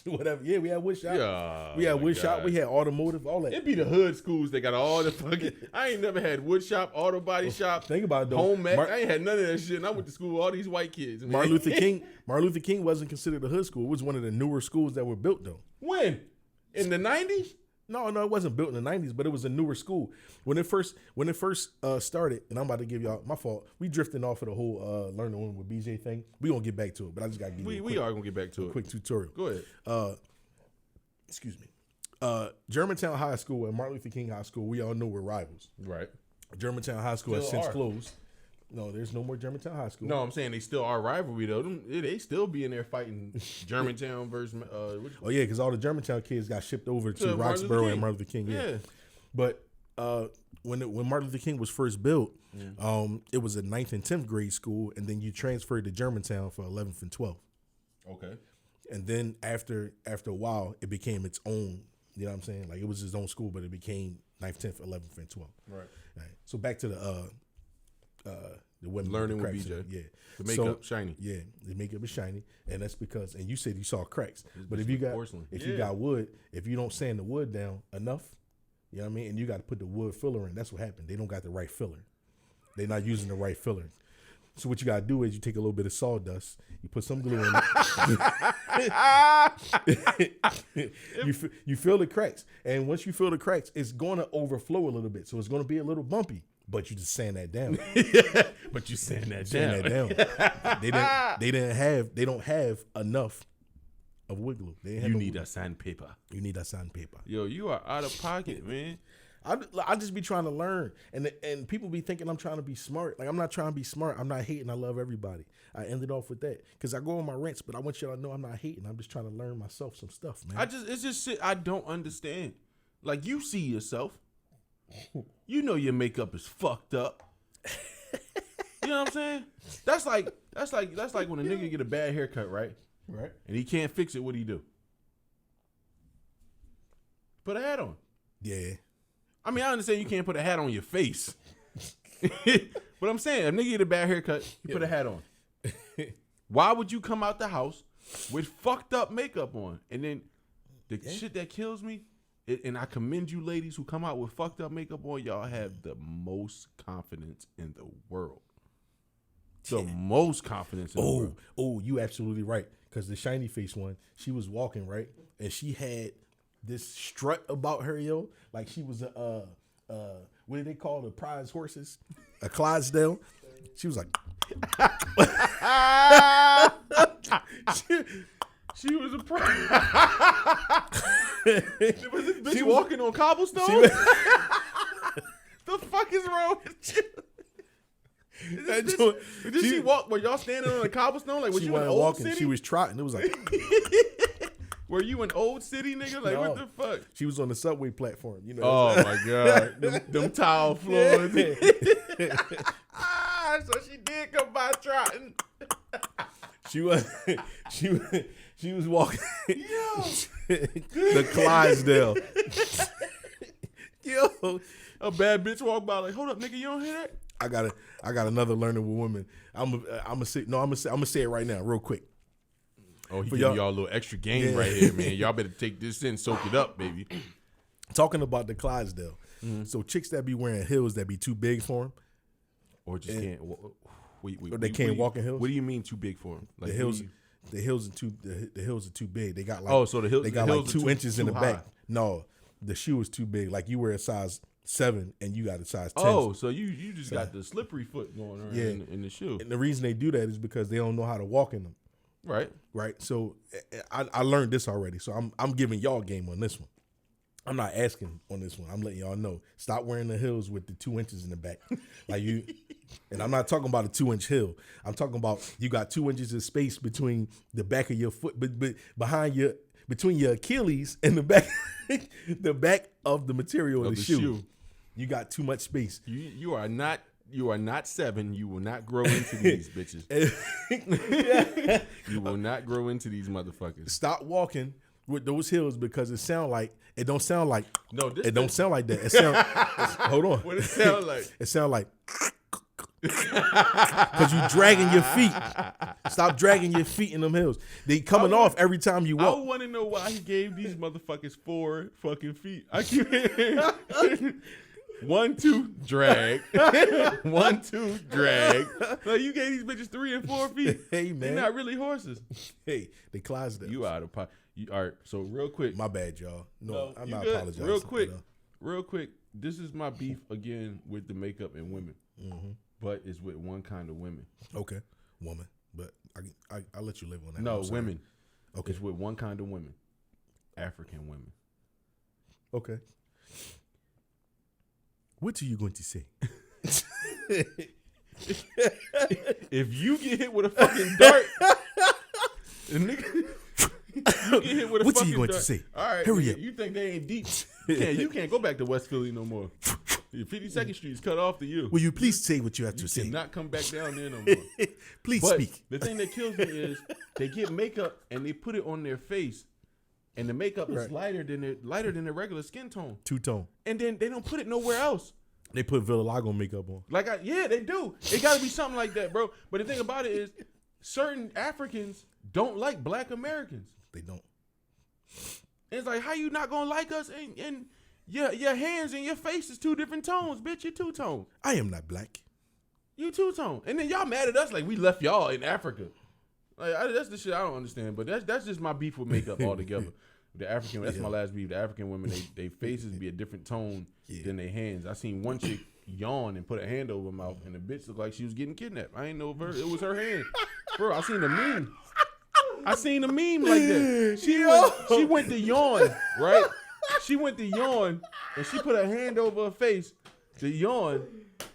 Whatever. Yeah, we had wood shop. Yeah, we had wood shop. We had automotive, all that. It be the hood schools that got all the fucking. I ain't never had wood shop, auto body shop. Think about it though. Home ec. I ain't had none of that shit. And I went to school with all these white kids. Man. Martin Luther King wasn't considered a hood school. It was one of the newer schools that were built though. When? In the 90s? No, it wasn't built in the 90s, but it was a newer school. When it first started, and I'm about to give y'all my fault. We drifting off of the whole learning women with BJ thing. We gonna get back to it, but I just gotta give you we are gonna get back to a quick tutorial. Go ahead. Excuse me. Germantown High School and Martin Luther King High School, we all know we're rivals. Right. Germantown High School has since closed. No, there's no more Germantown High School. No, I'm saying they still are rivalry though. They still be in there fighting Germantown versus. Oh yeah, because all the Germantown kids got shipped over to Roxborough and Martin Luther King. Yeah. But when Martin Luther King was first built, it was a 9th and 10th grade school, and then you transferred to Germantown for 11th and 12th. Okay. And then after a while, it became its own. You know what I'm saying? Like it was his own school, but it became 9th, 10th, 11th, and 12th. Right. So back to the women learning with BJ. Yeah. The makeup shiny. Yeah, the makeup is shiny, and that's because. And you said you saw cracks, but if you got porcelain. you got wood, if you don't sand the wood down enough, you know what I mean, and you got to put the wood filler in. That's what happened. They don't got the right filler. They're not using the right filler. So what you gotta do is you take a little bit of sawdust, you put some glue in it. you fill the cracks, and once you fill the cracks, it's going to overflow a little bit, so it's going to be a little bumpy. But you just sand that down. But you sand that down. They don't have enough of wood glue. You need a sandpaper. You need a sandpaper. Yo, you are out of pocket, man. I just be trying to learn, and people be thinking I'm trying to be smart. Like I'm not trying to be smart. I'm not hating. I love everybody. I ended off with that because I go on my rants, but I want y'all to know I'm not hating. I'm just trying to learn myself some stuff, man. It's just shit I don't understand. Like you see yourself, you know your makeup is fucked up. You know what I'm saying? That's like when a nigga get a bad haircut, right? Right. And he can't fix it. What do you do? Put a hat on. Yeah. I mean, I understand you can't put a hat on your face. But I'm saying, a nigga get a bad haircut, you put a hat on. Why would you come out the house with fucked up makeup on? And then the shit that kills me, and I commend you ladies who come out with fucked up makeup on, y'all have the most confidence in the world. The most confidence in the world. Oh, you absolutely right. Because the shiny face one, she was walking, right? And she had this strut about her, yo. Like she was a what do they call the prize horses? A Clydesdale. She was like, she was a prize. Was this bitch walking on cobblestone? The fuck is wrong with you? Did she walk? Were y'all standing on a cobblestone? Like, was you in Old walking. City? She was trotting. It was like, were you in Old City, nigga? Like, no. what the fuck? She was on the subway platform. You know. Oh my god, them tile floors. So she did come by trotting. She was walking. Yo. The Clydesdale. Yo, a bad bitch walk by like, hold up, nigga, you don't hear that? I got another learning with women. I'm gonna say it right now, real quick. Oh, he giving y'all a little extra game right here, man. Y'all better take this in, soak it up, baby. Talking about the Clydesdale. Mm-hmm. So chicks that be wearing heels that be too big for them, or just can't. Or they can't walk in heels. What do you mean too big for them? Like the heels are too big. They got like they got like 2 inches in the high. back. No, the shoe is too big. Like you wear a size 7 and you got a size 10. Oh, so you just got the slippery foot going on in the shoe. And the reason they do that is because they don't know how to walk in them. Right. So I learned this already. So I'm giving y'all game on this one. I'm not asking on this one. I'm letting y'all know. Stop wearing the heels with the 2 inches in the back. Like you, and I'm not talking about a 2-inch heel. I'm talking about you got 2 inches of space between the back of your foot, but between your Achilles and the back of the material of the shoe. You got too much space. You are not 7. You will not grow into these bitches. You will not grow into these motherfuckers. Stop walking with those heels because it sound like it don't sound like don't sound like that. It sound hold on. What it sound like? It sound like because you dragging your feet. Stop dragging your feet in them heels. They coming off every time you walk. I want to know why he gave these motherfuckers 4 fucking feet. I keep 1, 2, drag. 1, 2, drag. Like you gave these bitches 3 and 4 feet. Hey man, they're not really horses. Hey, they Clydesdale. You out of pocket. All right, so real quick. My bad, y'all. No, I'm not good. apologizing. Real quick. This is my beef again with the makeup and women, but it's with one kind of women. Okay, woman, but I'll let you live on that. No, women. Okay, it's with one kind of women, African women. Okay. What are you going to say? If you get hit with a fucking dart, nigga. You get hit with a what are fucking you going dart. to say? All right, hurry nigga, up. You think they ain't deep? You can't go back to West Philly no more. 52nd Street is cut off to you. Will you please say what you have to say? Cannot come back down there no more. Please but speak. The thing that kills me is they get makeup and they put it on their face, and the makeup is lighter than their regular skin tone. 2-tone. And then they don't put it nowhere else. They put Villalago makeup on. They do. It got to be something like that, bro. But the thing about it is, certain Africans don't like Black Americans. They don't. It's like, how you not gonna like us? And your hands and your face is 2 different tones, bitch. You're 2-tone. I am not black. You 2-tone. And then y'all mad at us like we left y'all in Africa. Like that's the shit I don't understand. But that's just my beef with makeup altogether. The African, that's my last beef. The African women, they faces be a different tone than their hands. I seen one chick yawn and put a hand over her mouth, and the bitch looked like she was getting kidnapped. I ain't know it was her hand, bro. I seen a meme. Like that. She went to yawn, right? She went to yawn, and she put her hand over her face to yawn,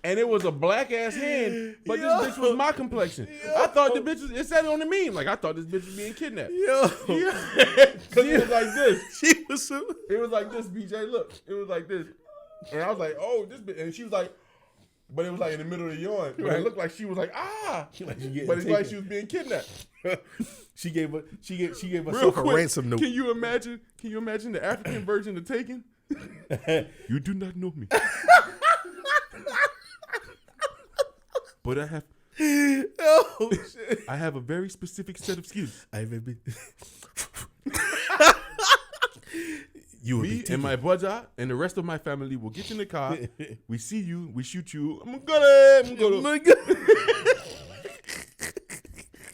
and it was a black ass hand, but this bitch was my complexion. I thought the bitch was, it said it on the meme, like I thought this bitch was being kidnapped. Cause it was like this. It was like this, BJ, look. It was like this. And I was like, oh, this bitch, and she was like, but it was like in the middle of the yawn. But it looked like she was like, but it's like she was being kidnapped. She gave herself a ransom note. Can you imagine the African version of Taken? You do not know me. But I have I have a very specific set of skills. Me and my brother and the rest of my family will get in the car. We see you. We shoot you.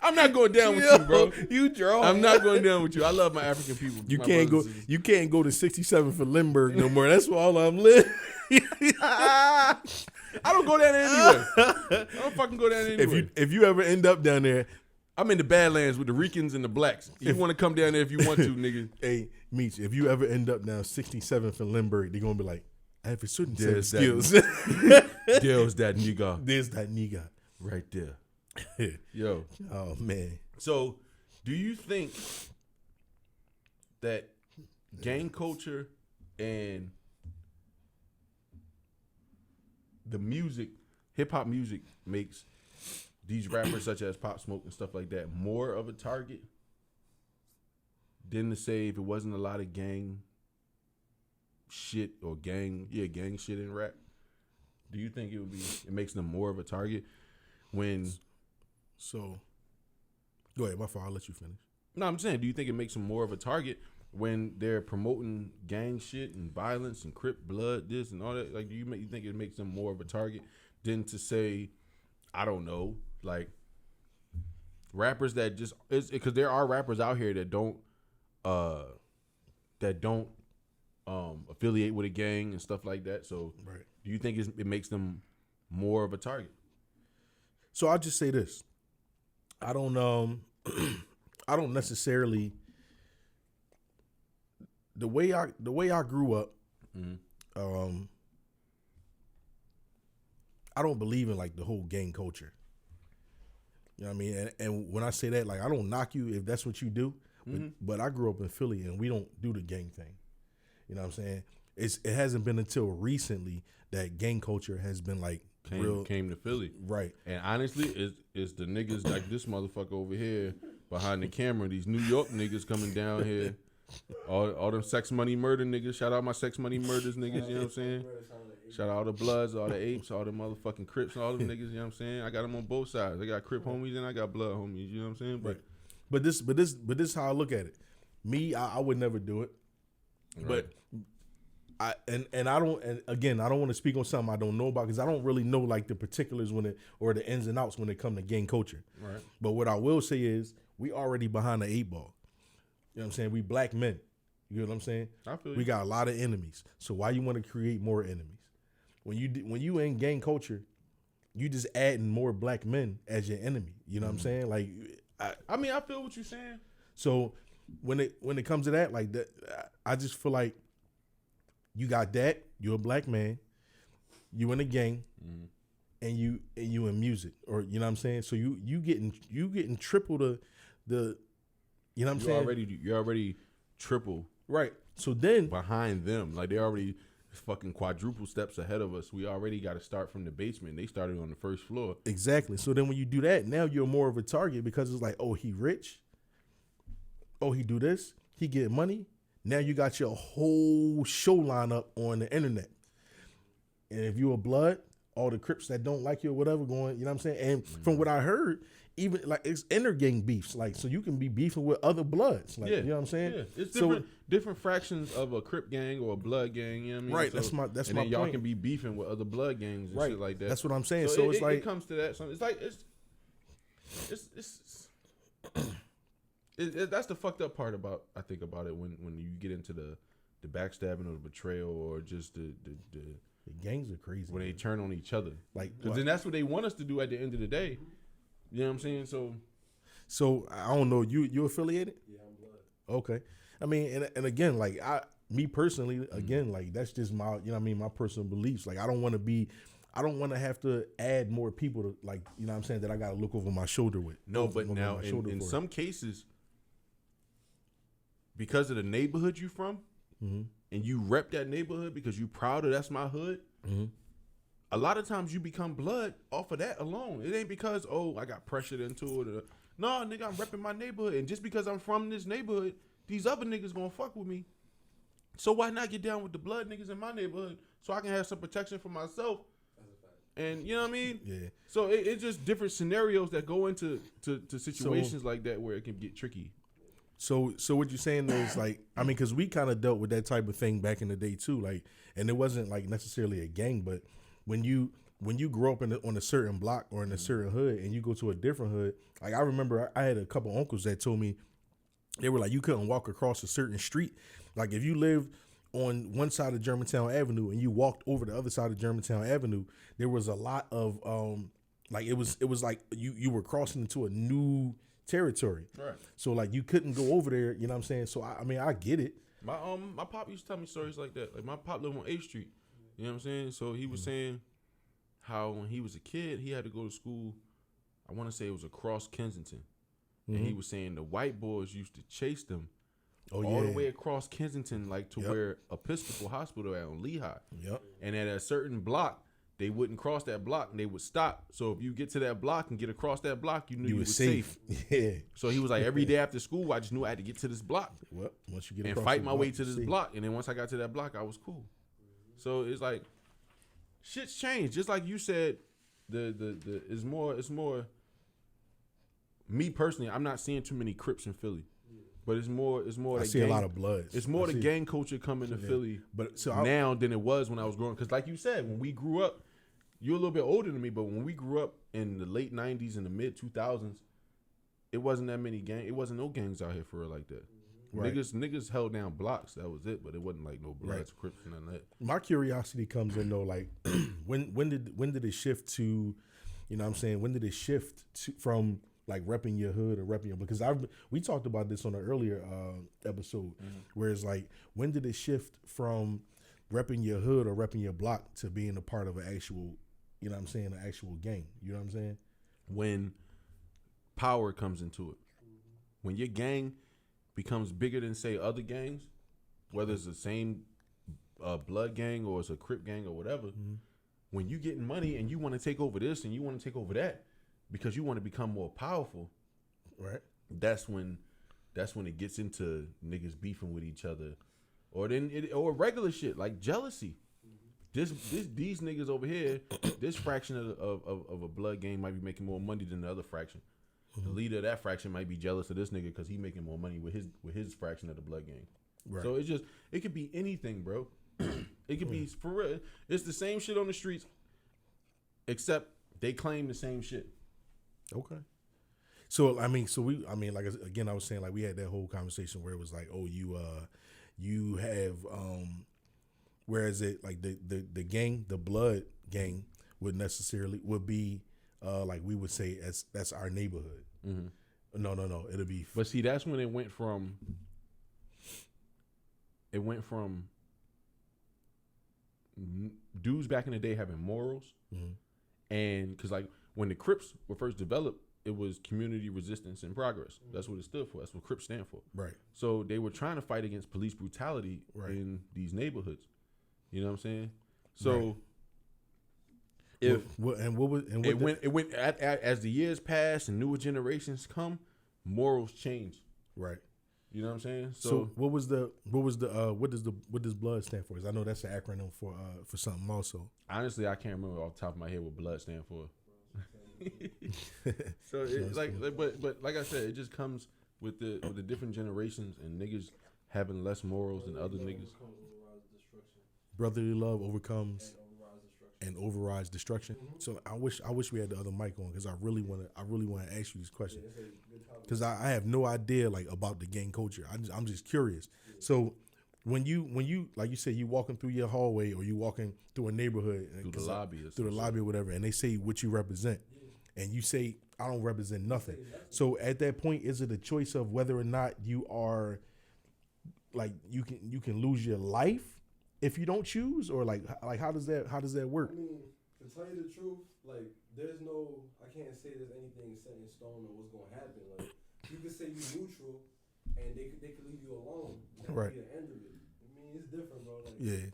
I'm I'm not going down with you, bro. You draw. I'm not going down with you. I love my African people. You my can't go. brothers and sisters. You can't go to 67 for Lindbergh no more. That's where all I'm living. I don't go down there anyway. I don't fucking go down there anyway. If you ever end up down there, I'm in the Badlands with the Ricans and the blacks. You want to come down there if you want to, nigga. hey, Meech, if you ever end up down 67 for Lindbergh, they're gonna be like, I have a certain set of There's that- skills. There's that nigga There's that nigga. right there. Yo. Oh man. So, do you think that gang culture and the music, hip hop music, makes these rappers such as Pop Smoke and stuff like that more of a target than to say if it wasn't a lot of gang shit or gang shit in rap? Do you think it makes them more of a target when? So, go ahead. My fault. I'll let you finish. No, I'm saying, do you think it makes them more of a target when they're promoting gang shit and violence and Crip blood, this and all that? Like, do you think it makes them more of a target than to say, I don't know, like rappers that just because there are rappers out here that don't affiliate with a gang and stuff like that. So, Right. do you think it makes them more of a target? So I'll just say this. I don't I don't necessarily the way I grew up, I don't believe in like the whole gang culture. You know what I mean? And when I say that, like I don't knock you if that's what you do, but I grew up in Philly and we don't do the gang thing. You know what I'm saying? It hasn't been until recently that gang culture has been like came to Philly. Right. And honestly, it's the niggas like this motherfucker over here behind the camera, these New York niggas coming down here. All them sex money murder niggas. Shout out my sex money murders niggas, you know what I'm saying? Shout out all the Bloods, all the Apes, all the motherfucking Crips, all them niggas, you know what I'm saying? I got them on both sides. I got Crip homies and I got Blood homies, you know what I'm saying? But this is how I look at it. Me, I would never do it. Right. But I don't want to speak on something I don't know about because I don't really know like the particulars or the ins and outs when it come to gang culture. Right. But what I will say is we already behind the 8 ball. You know what I'm saying? We black men. You know what I'm saying? I feel We you. got a lot of enemies. So why you want to create more enemies? When you in gang culture, you just adding more black men as your enemy. You know what I'm saying? Like I mean, I feel what you're saying. so when it comes to that, like that, I just feel like you got that. You're a black man. You in a gang, and you in music, or you know what I'm saying. So you getting triple the you know what I'm saying. You're already triple Right. So then behind them. Like they already fucking quadruple steps ahead of us. We already got to start from the basement. They started on the first floor. exactly. So then when you do that, now you're more of a target because it's like, oh, he rich. Oh, he do this. He get money. Now you got your whole show lineup on the internet. And if you a blood, all the Crips that don't like you or whatever going, you know what I'm saying? And from what I heard, even like it's inner gang beefs. Like, so you can be beefing with other bloods. Like, you know what I'm saying? Yeah. It's So- different fractions of a Crip gang or a blood gang, you know what I mean? Right, So, that's my and my then y'all point. can be beefing with other blood gangs and Right. shit like that. That's what I'm saying. So, So it, it's like it comes to that. So it's like that's the fucked up part about I think about it when you get into the backstabbing or the betrayal or just the gangs are crazy. when they turn on each other. Like, Because then that's what they want us to do at the end of the day. You know what I'm saying? So I don't know. You affiliated? Yeah, I'm blood. Okay. I mean, and again, like me personally, again, like that's just my, you know what I mean, my personal beliefs. Like I don't want to have to add more people to, like, you know what I'm saying, that I got to look over my shoulder with. No, but Over now my shoulder in for. some cases, because of the neighborhood you from, and you rep that neighborhood because you proud of that's my hood, a lot of times you become blood off of that alone. It ain't because, oh, I got pressured into it. No, nigga, I'm repping my neighborhood. And just because I'm from this neighborhood, these other niggas gonna fuck with me. So why not get down with the blood niggas in my neighborhood so I can have some protection for myself? And you know what I mean? Yeah. So it's just different scenarios that go into to situations like that where it can get tricky. So what you're saying though is like, I mean, because we kind of dealt with that type of thing back in the day too, like, and it wasn't like necessarily a gang, but when you when you grow up on a certain block or in a certain hood and you go to a different hood, like I remember I had a couple uncles that told me they were like you couldn't walk across a certain street. Like if you lived on one side of Germantown Avenue and you walked over the other side of Germantown Avenue, there was a lot of like it was like you were crossing into a new territory. Right. So like you couldn't go over there, you know what I'm saying? So I mean I get it. My pop used to tell me stories like that. Like my pop lived on 8th Street. You know what I'm saying? So he was saying how when he was a kid, he had to go to school. I want to say it was across Kensington. And he was saying the white boys used to chase them all the way across Kensington, like to where Episcopal Hospital at on Lehigh. Yep. And at a certain block, they wouldn't cross that block and they would stop. So if you get to that block and get across that block, you knew you were safe. Yeah. So he was like, every day after school, I just knew I had to get to this block. Well, once you get and across fight the my block, way to you're this safe. block. And then once I got to that block, I was cool. So it's like shit's changed. Just like you said, the it's more me personally, I'm not seeing too many Crips in Philly. But it's more I see a lot of bloods. It's more the gang culture coming to Philly but so now than it was when I was growing. Because like you said, when we grew up, you're a little bit older than me, but when we grew up in the late 90s and the mid 2000s, it wasn't that many it wasn't no gangs out here for real like that. Right. Niggas held down blocks, that was it, but it wasn't like no Bloods, Crips, and none of that. My curiosity comes in though, like when did it shift to, you know what I'm saying, when did it shift to from like repping your hood or repping your, because we talked about this on an earlier episode, where it's like, when did it shift from repping your hood or repping your block to being a part of an actual, you know what I'm saying, an actual gang? You know what I'm saying? When power comes into it. When your gang becomes bigger than, say, other gangs, whether it's the same blood gang or it's a Crip gang or whatever, when you getting money and you want to take over this and you want to take over that because you want to become more powerful, right? That's when it gets into niggas beefing with each other, or regular shit like jealousy. These niggas over here, this fraction of a blood gang might be making more money than the other fraction. The leader of that fraction might be jealous of this nigga because he making more money with his fraction of the blood gang. Right. So it could be anything, bro. It could be for real. It's the same shit on the streets, except they claim the same shit. Okay. So like again, I was saying, like, we had that whole conversation where it was like, oh, you have whereas it like the gang, the blood gang would be like we would say that's our neighborhood. Mm-hmm. No, it'll be. But see, that's when it went from dudes back in the day having morals, and because like when the Crips were first developed, it was community resistance and progress. That's what it stood for. That's what Crips stand for. Right. So they were trying to fight against police brutality in these neighborhoods. You know what I'm saying? So if it went as the years pass and newer generations come, morals change. Right. You know what I'm saying? So what does blood stand for? Because I know that's an acronym for something also. Honestly, I can't remember off the top of my head what blood stand for. So it's but like I said, it just comes with the different generations and niggas having less morals than other niggas. Brotherly love overcomes and overrides destruction. So I wish we had the other mic on, because I really want to ask you this question, because I have no idea like about the gang culture. I'm just curious. So when you like you said, you walking through your hallway or you walking through a neighborhood through the lobby or whatever, and they say what you represent, and you say I don't represent nothing. So at that point, is it a choice of whether or not you are like you can lose your life if you don't choose, or like how does that work? I mean, to tell you the truth, like I can't say there's anything set in stone or what's gonna happen. Like you could say you're neutral, and they could leave you alone. That right. Could be the end of it. I mean, it's different, bro. Like, yeah.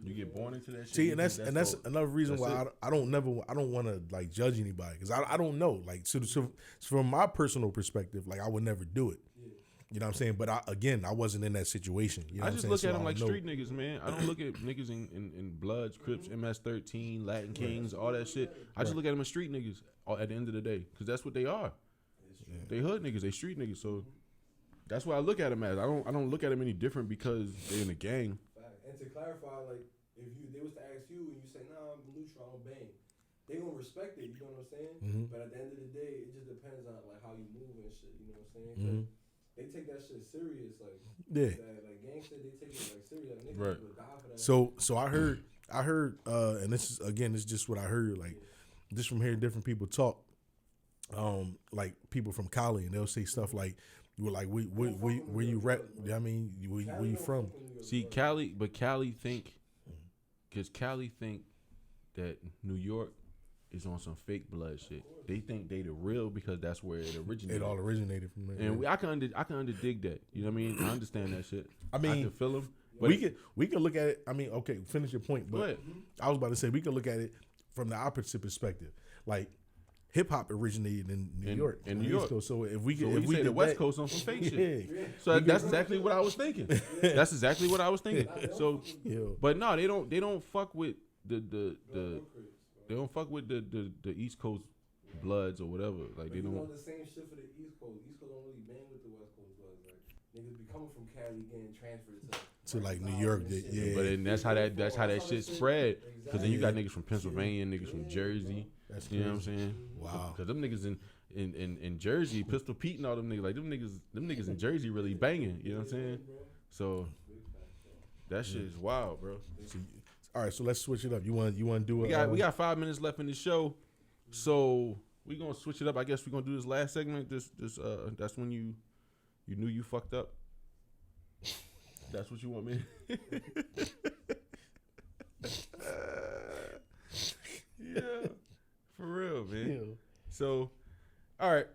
You get born into that shit. See, and that's another reason why I don't want to like judge anybody, because I don't know. Like so from my personal perspective, like I would never do it. You know what I'm saying? But I wasn't in that situation. You know I just look at them like street niggas, man. I don't look at niggas in Bloods, Crips, MS-13, Latin Kings, all that shit. I just look at them as street niggas at the end of the day, because that's what they are. They hood niggas, they street niggas. So that's what I look at them as. I don't look at them any different because they're in a gang. And to clarify, like if they was to ask you and you say, "Nah, I'm neutral, I don't bang," they gonna respect it. You know what I'm saying? Mm-hmm. But at the end of the day, it just depends on like how you move and shit. You know what I'm saying? Mm-hmm. They take that shit serious, like like gangster. They take it like serious. Like, niggas Right. will die for that. So I heard, and this is again, it's just what I heard, like just from hearing different people talk, like people from Cali, and they'll say stuff like, "You were like, where you rap? I mean, where you from?" See, Cali think, because Cali think that New York is on some fake blood shit. They think they the real because that's where it originated. It all originated from there. And I can underdig that. You know what I mean? I understand that shit. I mean, I can feel them. We can look at it. I mean, okay, finish your point. But I was about to say we can look at it from the opposite perspective. Like hip hop originated in New York. In New York. So if we say did the West that, Coast on some fake yeah. shit. So that's exactly what I was thinking. That's exactly what I was thinking. So, but no, they don't fuck with the they don't fuck with the East Coast Bloods or whatever. Like they don't. The same shit for the East Coast. East Coast don't really bang with the West Coast Bloods. Like niggas be coming from Cali getting transferred to like New York. Yeah. But then that's how that shit spread. Because then you got niggas from Pennsylvania, niggas from Jersey. That's you know what I'm saying? Wow. Because them niggas in Jersey, Pistol Pete and all them niggas, like them niggas in Jersey really banging. You know what I'm saying? So that shit is wild, bro. All right, so let's switch it up. You want to do we got 5 minutes left in the show, so we gonna switch it up. I guess we gonna do this last segment. This that's when you knew you fucked up. That's what you want me. Yeah, for real, man. Yeah. So, all right,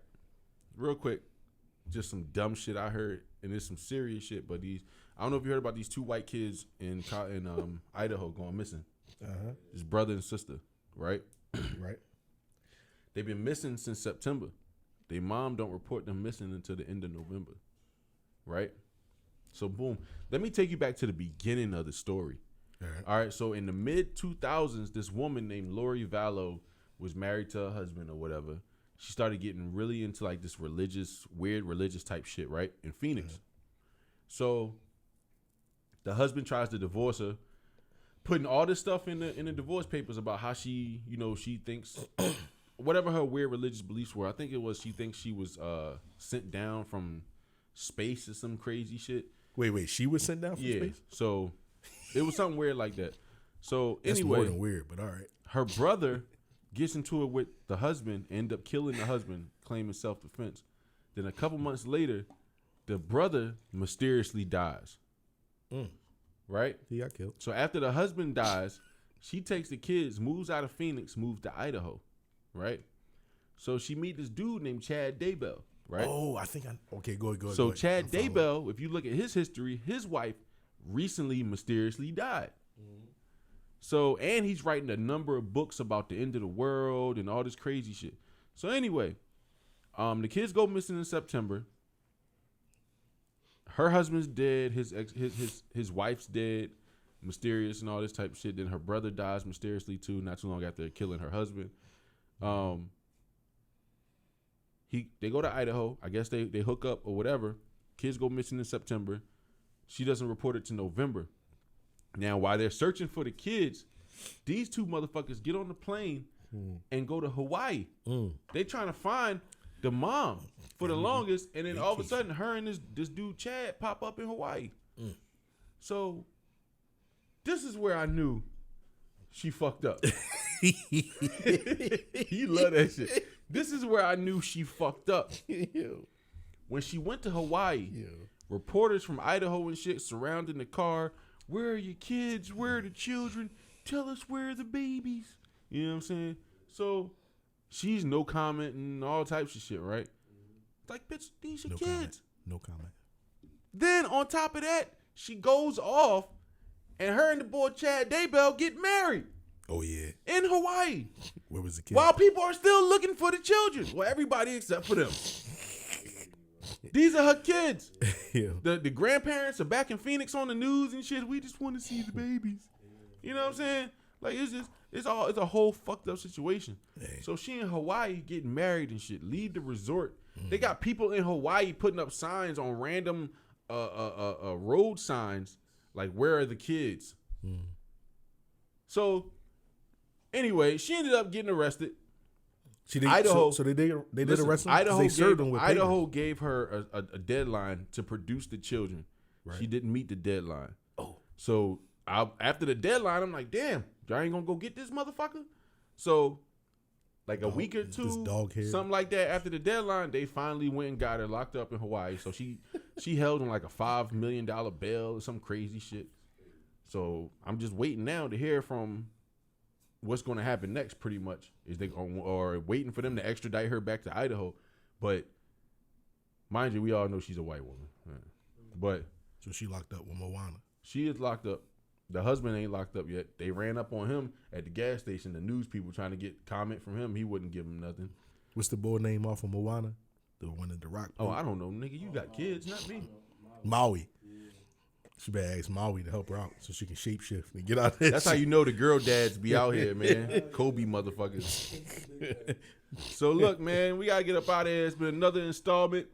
real quick, just some dumb shit I heard, and there's some serious shit. But I don't know if you heard about these 2 white kids in Idaho going missing. This brother and sister, right? Right. They've been missing since September. Their mom don't report them missing until the end of November, right? So boom, let me take you back to the beginning of the story. All right, so in the mid 2000s, this woman named Lori Vallow was married to her husband or whatever. She started getting really into like this weird religious type shit, right? In Phoenix. So the husband tries to divorce her, putting all this stuff in the divorce papers about how she thinks whatever her weird religious beliefs were. I think it was she thinks she was sent down from space or some crazy shit. Wait, she was sent down from space? So it was something weird like that. So That's anyway, more than weird, but all right. her brother gets into it with the husband, end up killing the husband, claiming self-defense. Then a couple months later, the brother mysteriously dies. Right? He got killed. So after the husband dies, she takes the kids, moves out of Phoenix, moves to Idaho. Right? So she meet this dude named Chad Daybell. Right? Oh, I think okay, go ahead. So Chad Daybell, if you look at his history, his wife recently mysteriously died. So, and he's writing a number of books about the end of the world and all this crazy shit. So anyway, the kids go missing in September. Her husband's dead. His wife's dead, mysterious and all this type of shit. Then her brother dies mysteriously too, not too long after killing her husband. They go to Idaho. I guess they hook up or whatever. Kids go missing in September. She doesn't report it to November. Now, while they're searching for the kids, these 2 motherfuckers get on the plane and go to Hawaii. They trying to find the mom for the longest, and then all of a sudden, her and this dude Chad pop up in Hawaii. So, this is where I knew she fucked up. You love that shit. This is where I knew she fucked up. When she went to Hawaii, reporters from Idaho and shit surrounding the car. Where are your kids? Where are the children? Tell us where are the babies. You know what I'm saying? So she's no comment and all types of shit, right? Like, bitch, these are kids. No comment. Then on top of that, she goes off and her and the boy Chad Daybell get married. Oh, yeah. In Hawaii. Where was the kid? While people are still looking for the children. Well, everybody except for them. These are her kids. Yeah. The grandparents are back in Phoenix on the news and shit. We just want to see the babies. You know what I'm saying? Like, it's a whole fucked up situation. Dang. So she in Hawaii getting married and shit. Leave the resort. They got people in Hawaii putting up signs on random road signs like, where are the kids? So Anyway, she ended up getting arrested. She did, Idaho. So they did arrest him. Idaho They served him with Idaho gave her a deadline to produce the children. Right. She didn't meet the deadline. Oh. So after the deadline, I'm like, damn, y'all ain't gonna go get this motherfucker. So like a week or two, something like that. After the deadline, they finally went and got her locked up in Hawaii. So she held on like a $5 million bail or some crazy shit. So I'm just waiting now to hear from what's going to happen next. Pretty much is they or waiting for them to extradite her back to Idaho. But mind you, we all know she's a white woman. But so she locked up with Moana. She is locked up. The husband ain't locked up yet. They ran up on him at the gas station. The news people trying to get comment from him. He wouldn't give him nothing. What's the boy name off of Moana? The one in the rock. Oh, I don't know, nigga. You got kids, not me. Maui. She better ask Maui to help her out so she can shapeshift and get out there. That's how you know the girl dads be out here, man. Kobe motherfuckers. So look, man, we gotta get up out of here. It's been another installment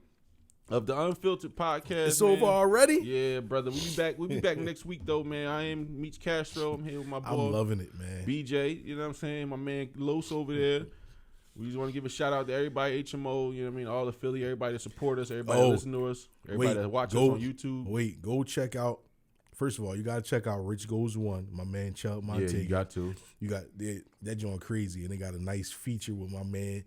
of the Unfiltered podcast. It's over already? Yeah, brother. We'll be back next week though, man. I am Meech Castro. I'm here with my boy. I'm loving it, man. BJ, you know what I'm saying? My man Los over there. We just want to give a shout out to everybody, HMO, you know what I mean? All the Philly, everybody that support us, everybody that listen to us, everybody that watch us on YouTube. Go check out. First of all, you gotta check out Rich Goes One, my man Chuck Montego. Yeah, you got to. You got that joint crazy, and they got a nice feature with my man.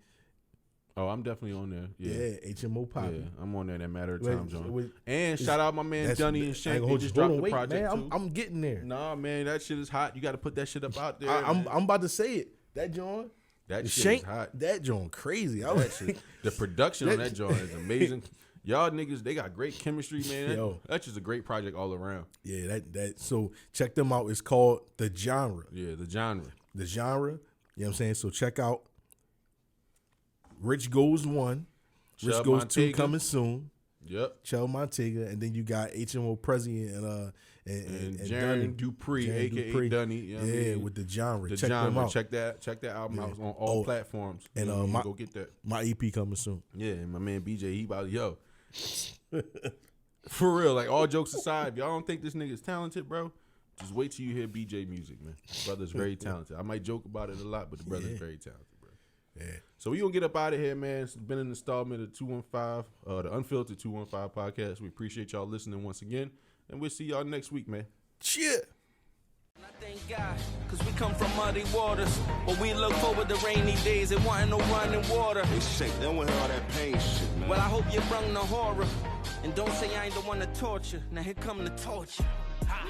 Oh, I'm definitely on there. Yeah, HMO Pop. Yeah, I'm on there. That Matter of Time, John. And it's- shout out my man Dunny and Shank. They just Hold dropped on, the wait, project man. too. I'm getting there. Nah, man, that shit is hot. You got to put that shit up out there. I'm about to say it. That joint. That shit Shank, is hot. that joint crazy. That shit, the production on that joint is amazing. Y'all niggas, they got great chemistry, man. That's just a great project all around. Yeah, that. So check them out. It's called The Genre. Yeah, The Genre. The Genre. You know what I'm saying? So check out Rich Goes One. Rich Goes Two coming soon. Yep. Chell Montega, and then you got HMO Prezi and Jaron Dupree, aka Dunny. You know what I mean? With The Genre. The check Genre. them out. Check that album out on all platforms. And go get that. My EP coming soon. Yeah, and my man BJ, he about for real. Like all jokes aside, if y'all don't think this nigga's talented, bro, just wait till you hear BJ music, man. Brother's very talented. I might joke about it a lot, but the brother's very talented, bro. Yeah. So we gonna get up out of here, man. It's been an installment of 215, the Unfiltered 215 podcast. We appreciate y'all listening once again, and we'll see y'all next week, man. Cheer. I thank God, cause we come from muddy waters, but we look forward to rainy days and wanting no running water. They shake. They don't want to hear all that pain shit, man. Well, I hope you brung the horror, and don't say I ain't the one to torture. Now here come the torture. Ha.